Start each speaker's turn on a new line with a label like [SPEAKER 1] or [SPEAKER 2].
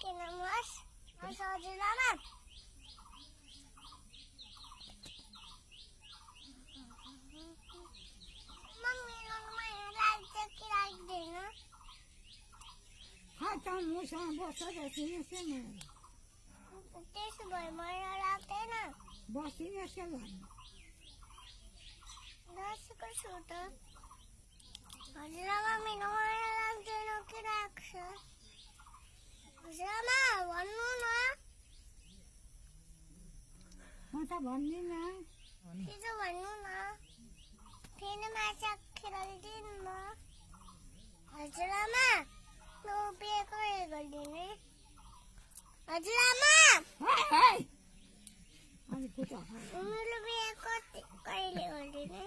[SPEAKER 1] किन मस हजुरआमा मम्मी मलाई लाग्छ कि लाग्दैन
[SPEAKER 2] खाता मुसँग बस्छ
[SPEAKER 1] त्यसो भए मलाई लाग्दैन
[SPEAKER 2] बसिरहेछ भन्नु
[SPEAKER 1] बसेको छु त हजुरआमा मेरो माया लाग्दैन कि लाग्छ हजुरआमा भन्नु न
[SPEAKER 2] म त भन्दिनँ
[SPEAKER 1] छिटो भन्नु न फेरि माछा खेलाइदिनु म हजुरआमा म बिहे कहिले गरिदिने हजुरआमा
[SPEAKER 2] अनि कुटा
[SPEAKER 1] मेरो बिहे कहिले गरिदिने